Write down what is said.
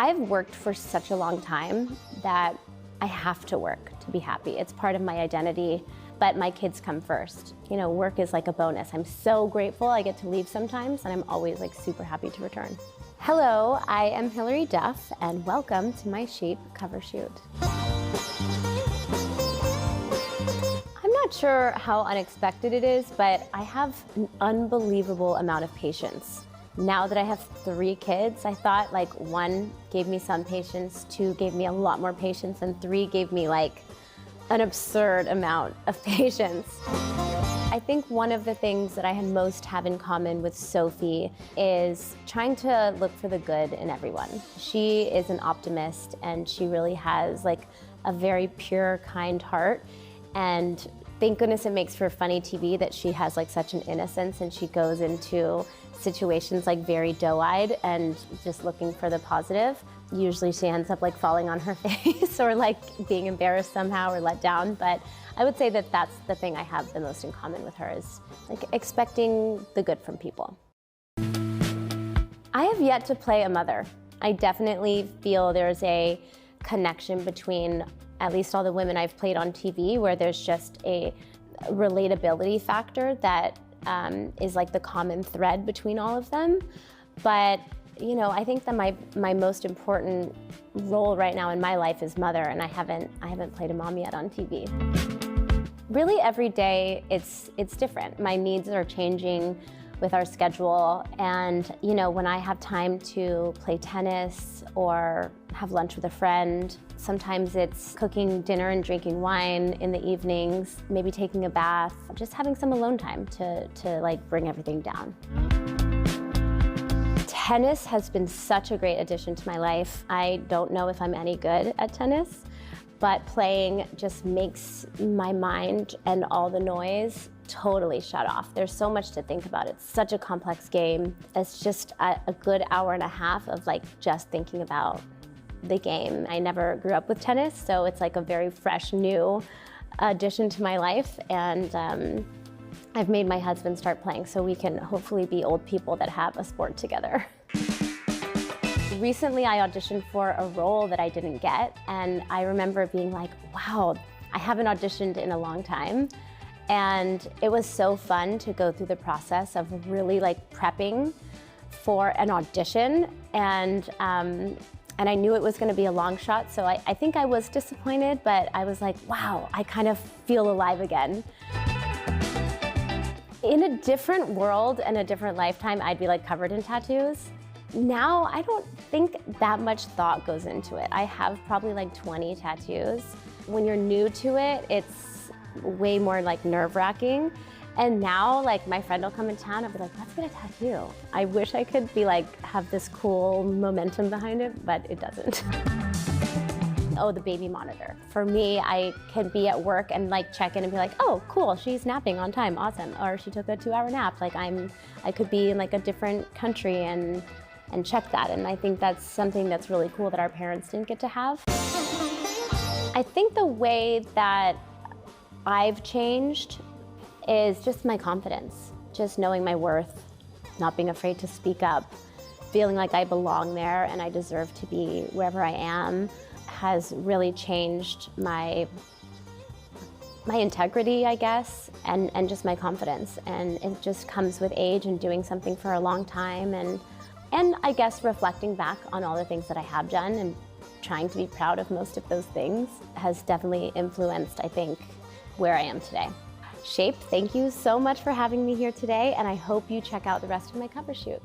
I've worked for such a long time that I have to work to be happy. It's part of my identity, but my kids come first. You know, work is like a bonus. I'm so grateful I get to leave sometimes, and I'm always like super happy to return. Hello, I am Hilary Duff, and welcome to my sheep cover shoot. I'm not sure how unexpected it is, but I have an unbelievable amount of patience. Now that I have 3 kids, I thought like 1 gave me some patience, 2 gave me a lot more patience, and 3 gave me like an absurd amount of patience. I think one of the things that I most have in common with Sophie is trying to look for the good in everyone. She is an optimist, and she really has like a very pure, kind heart. And thank goodness it makes for funny TV that she has like such an innocence, and she goes into situations like very doe-eyed and just looking for the positive. Usually she ends up like falling on her face or like being embarrassed somehow or let down. But I would say that that's the thing I have the most in common with her, is like expecting the good from people. I have yet to play a mother. I definitely feel there's a connection between at least all the women I've played on TV, where there's just a relatability factor that is like the common thread between all of them. But you know, I think that my most important role right now in my life is mother, and I haven't played a mom yet on TV. Really, every day it's different. My needs are changing with our schedule, and you know, when I have time to play tennis or have lunch with a friend, sometimes it's cooking dinner and drinking wine in the evenings, maybe taking a bath, just having some alone time to like bring everything down. Tennis has been such a great addition to my life. I don't know if I'm any good at tennis, but playing just makes my mind and all the noise totally shut off. There's so much to think about. It's such a complex game. It's just a good hour and a half of like just thinking about the game. I never grew up with tennis, so it's like a very fresh, new addition to my life. And I've made my husband start playing so we can hopefully be old people that have a sport together. Recently, I auditioned for a role that I didn't get, and I remember being like, wow, I haven't auditioned in a long time. And it was so fun to go through the process of really like prepping for an audition. And I knew it was gonna be a long shot, so I think I was disappointed, but I was like, wow, I kind of feel alive again. In a different world and a different lifetime, I'd be like covered in tattoos. Now, I don't think that much thought goes into it. I have probably like 20 tattoos. When you're new to it, it's way more like nerve-wracking. And now, like, my friend will come in town, I'll be like, let's get a tattoo. I wish I could be like, have this cool momentum behind it, but it doesn't. Oh, the baby monitor. For me, I can be at work and like check in and be like, oh, cool, she's napping on time, awesome. Or she took a 2-hour nap. Like I could be in like a different country and check that. And I think that's something that's really cool that our parents didn't get to have. I think the way that I've changed is just my confidence, just knowing my worth, not being afraid to speak up, feeling like I belong there and I deserve to be wherever I am, has really changed my integrity, I guess, and just my confidence. And it just comes with age and doing something for a long time, and I guess reflecting back on all the things that I have done and trying to be proud of most of those things has definitely influenced, I think, where I am today. Shape, thank you so much for having me here today, and I hope you check out the rest of my cover shoot.